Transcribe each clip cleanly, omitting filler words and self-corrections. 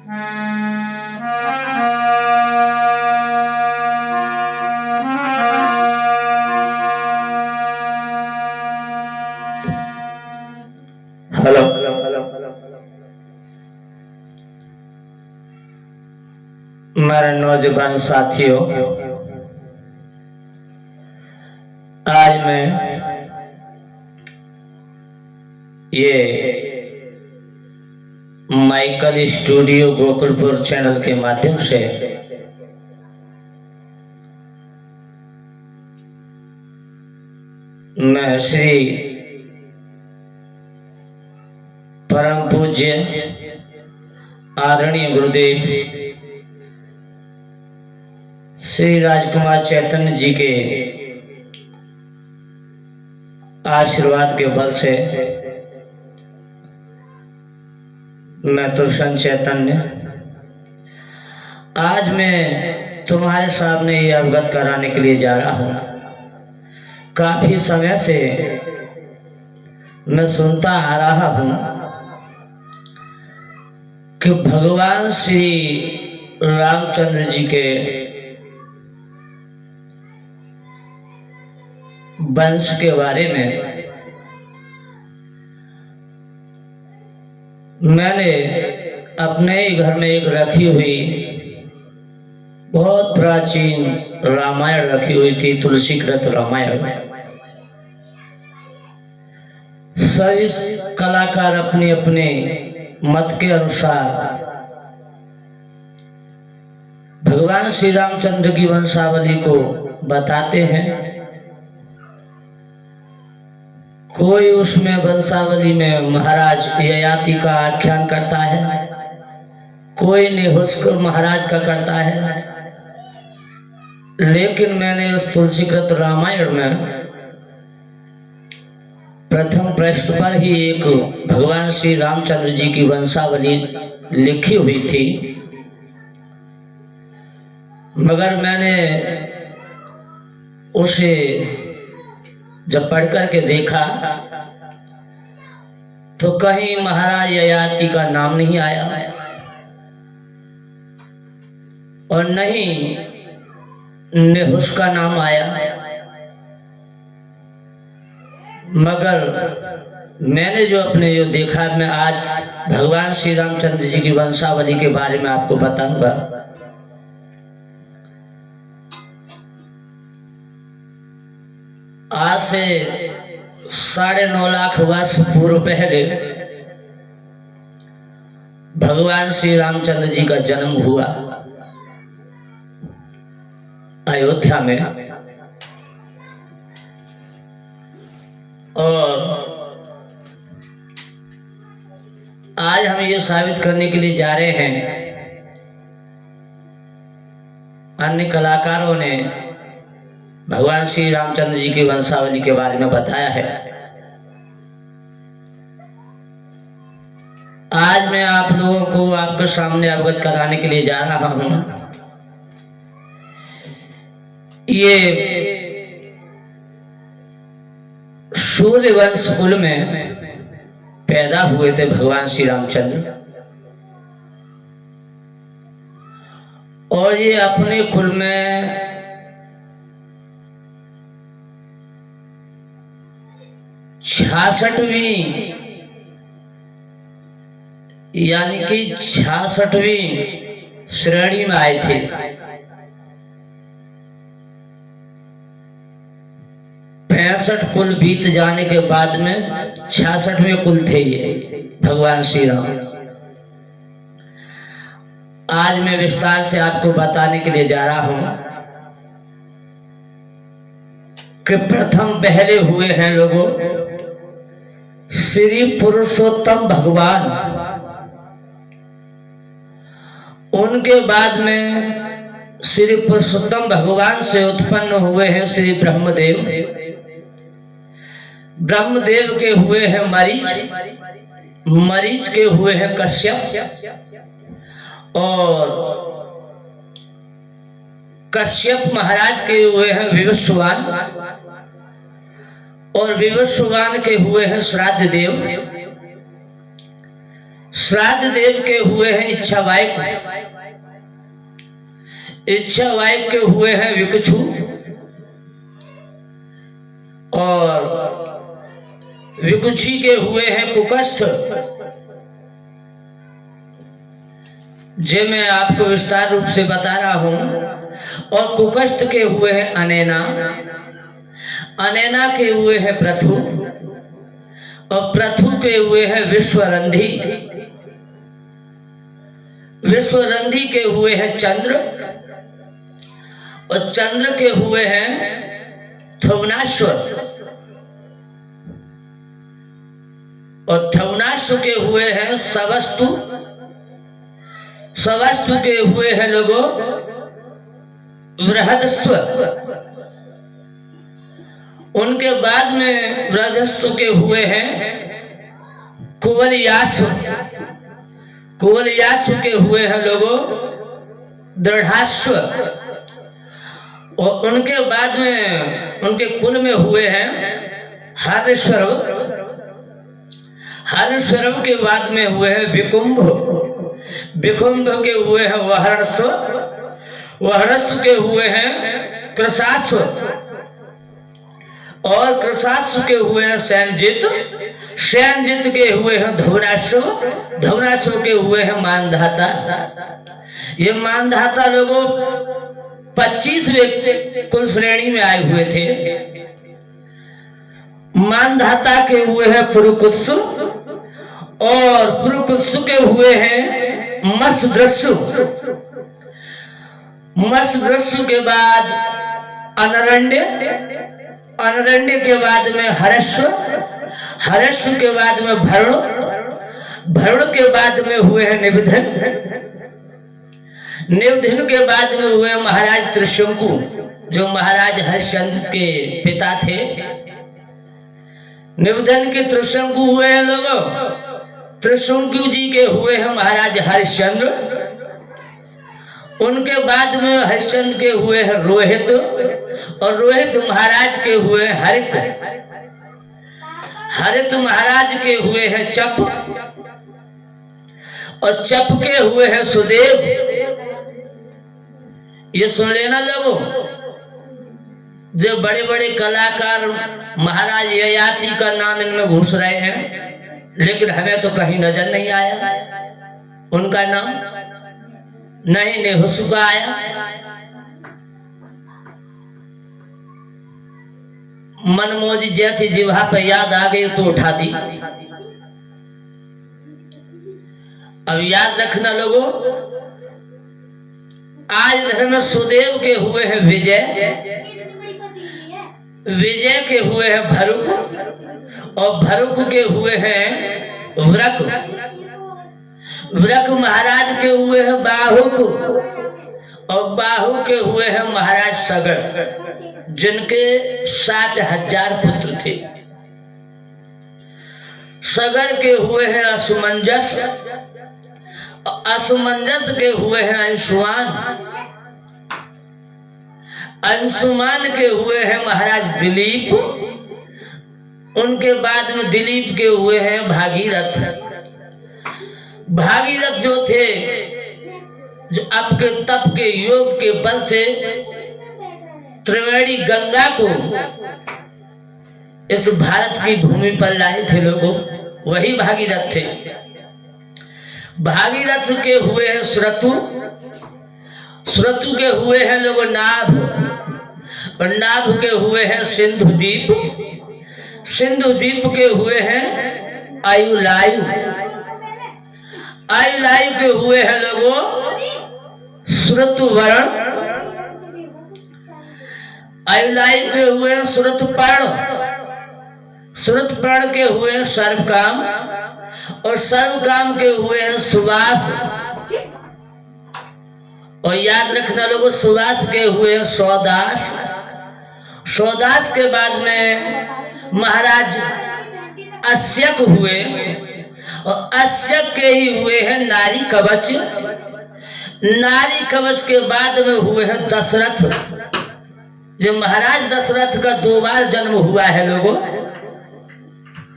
Hello. मेरे नौजवान साथियों, आज मैं ये माइकल स्टूडियो गोकुलपुर चैनल के माध्यम से मैं श्री परम पूज्य आदरणीय गुरुदेव श्री राजकुमार चैतन्य जी के आशीर्वाद के बल से मैं तुलसन चैतन्य आज मैं तुम्हारे सामने ये अवगत कराने के लिए जा रहा हूँ। काफी समय से मैं सुनता आ रहा हूँ कि भगवान श्री रामचंद्र जी के वंश के बारे में मैंने अपने ही घर में एक रखी हुई बहुत प्राचीन रामायण रखी हुई थी, तुलसीकृत रामायण। सभी कलाकार अपने अपने मत के अनुसार भगवान श्री रामचंद्र की वंशावली को बताते हैं। कोई उसमें वंशावली में महाराज ययाति का आख्यान करता है, कोई नेहुस्क महाराज का करता है, लेकिन मैंने उस तुलसीकृत रामायण में प्रथम पृष्ठ पर ही एक भगवान श्री रामचंद्र जी की वंशावली लिखी हुई थी, मगर मैंने उसे जब पढ़ करके देखा तो कहीं महाराज ययाति का नाम नहीं आया और नहीं नेहुस्क का नाम आया। मगर मैंने जो देखा, मैं आज भगवान श्री रामचंद्र जी की वंशावली के बारे में आपको बताऊंगा। आज से 9.5 लाख वर्ष पूर्व पहले भगवान श्री रामचंद्र जी का जन्म हुआ अयोध्या में। और आज हम ये साबित करने के लिए जा रहे हैं, अन्य कलाकारों ने भगवान श्री रामचंद्र जी की वंशावली के बारे में बताया है। आज मैं आप लोगों को आपके सामने अवगत कराने के लिए जा रहा हूं। ये सूर्य वंश कुल में पैदा हुए थे भगवान श्री रामचंद्र, और ये अपने कुल में 66वीं यानी कि 66वीं श्रेणी में आए थे। 65 कुल बीत जाने के बाद में 66वें कुल थे ये भगवान श्री राम। आज मैं विस्तार से आपको बताने के लिए जा रहा हूं कि प्रथम पहले हुए हैं लोगों श्री पुरुषोत्तम भगवान, उनके बाद में श्री पुरुषोत्तम भगवान से उत्पन्न हुए हैं श्री ब्रह्मदेव। ब्रह्मदेव के हुए हैं मरीच, मरीच के हुए हैं कश्यप, और कश्यप महाराज के हुए हैं विवस्वान, और विवस्वान के हुए हैं श्राद्ध देव। श्राद्ध देव के हुए हैं इच्छावायु, इच्छावायु के हुए हैं विकछु, और विकुक्षी के हुए हैं कुकस्थ। जे मैं आपको विस्तार रूप से बता रहा हूं। और कुकस्थ के हुए हैं अनैना, अनैना के हुए हैं प्रथु, और प्रथु के हुए हैं विश्वरंधी, विश्वरंधी के हुए हैं चंद्र, और चंद्र के हुए हैं थवनाश्वर, और थवनाश्व के हुए हैं सवस्तु, सवस्तु के हुए हैं लोगों बृहदस्व। उनके बाद में बृहदस्व के हुए हैं कुवलयास्व, कुवलयास्व के हुए हैं लोगों दृढ़ाश्व, और उनके बाद में उनके कुल में हुए हैं हर्षवर्व, हर्षवर्व के बाद में हुए हैं विकुंभ, विकुंभ के हुए हैं वहर्स्व, वहर्स्व के हुए हैं कृशास्व, और कृशास्व के हुए हैं सैनजित, सैनजित के हुए हैं धवनाश्व, धवनाश्व के हुए हैं मानधाता। ये मानधाता लोगों 25वें कुल श्रेणी में आए हुए थे। मानधाता के हुए हैं पुरुकुत्सु, और पुरुकुत्सु के हुए हैं मत्स्यदृश्यु, मत्स्यदृश्यु के बाद अनरण्य, अनरण्य के बाद में हर्ष्व, हर्ष्व के बाद में भरुण, भरुण के बाद में हुए हैं निबधन, निबधन के बाद में हुए महाराज त्रिशंकु, जो महाराज हरिश्चंद्र के पिता थे। निबधन के त्रिशंकु हुए हैं लोगों, त्रिशंकु जी के हुए हैं महाराज हरिश्चंद्र। उनके बाद में हरिश्चंद्र के हुए हैं रोहित, और रोहित महाराज के हुए हैं हरित, हरित महाराज के हुए हैं चप, और चप के हुए हैं सुदेव। ये सुन लेना लोगों, जो बड़े बड़े कलाकार महाराज ययाति का नाम इनमें घुस रहे हैं, लेकिन हमें तो कहीं नजर नहीं आया उनका नाम, नहीं नेहुसुका आया। मनमोजी जैसी जिह्वा पे याद आ गई तो उठा दी। अब याद रखना लोगों, आज धर्म सुदेव के हुए हैं विजय, विजय के हुए हैं भरुक, और भरुक के हुए हैं व्रक, व्रक महाराज के हुए हैं बाहुक, और बाहु के हुए हैं महाराज सगर, जिनके 60,000 पुत्र थे। सगर के हुए हैं असुमंजस, असुमंजस के हुए हैं अंशुमान, अंशुमान के हुए हैं महाराज दिलीप, उनके बाद में दिलीप के हुए हैं भागीरथ। भागीरथ जो थे, जो आपके तप के योग के बल से त्रिवेणी गंगा को इस भारत की भूमि पर लाए थे लोगों, वही भागीरथ थे। भागीरथ के हुए हैं श्रतु, श्रतु के हुए हैं लोगों नाभ, और नाभ के हुए हैं सिंधुदीप, सिंधुदीप के हुए हैं आयुलायु, आयुलायु के हुए हैं लोगों श्रुतवर्ण, आयुलायु के हुए हैं श्रुतपर्ण, श्रुतपर्ण के हुए हैं सर्वकाम, और सर्वकाम के हुए हैं सुवास। और याद रखना लोगों, सुवास के हुए हैं सौदास, सौदास के बाद में महाराज अस्यक हुए, और अस्यक के ही हुए हैं नारी कवच, नारी कवच के बाद में हुए हैं दशरथ, जो महाराज दशरथ का 2 बार जन्म हुआ है लोगों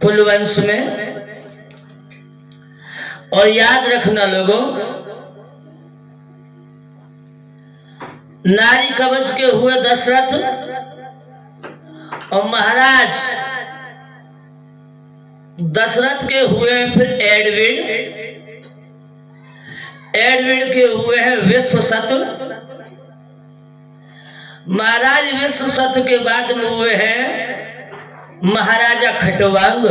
कुलवंश में। और याद रखना लोगों, नारी कवच के हुए दशरथ और महाराज दशरथ के हुए फिर एडविन के हुए हैं विश्वसत। महाराज विश्वसत के बाद में हुए हैं महाराजा खटवांग।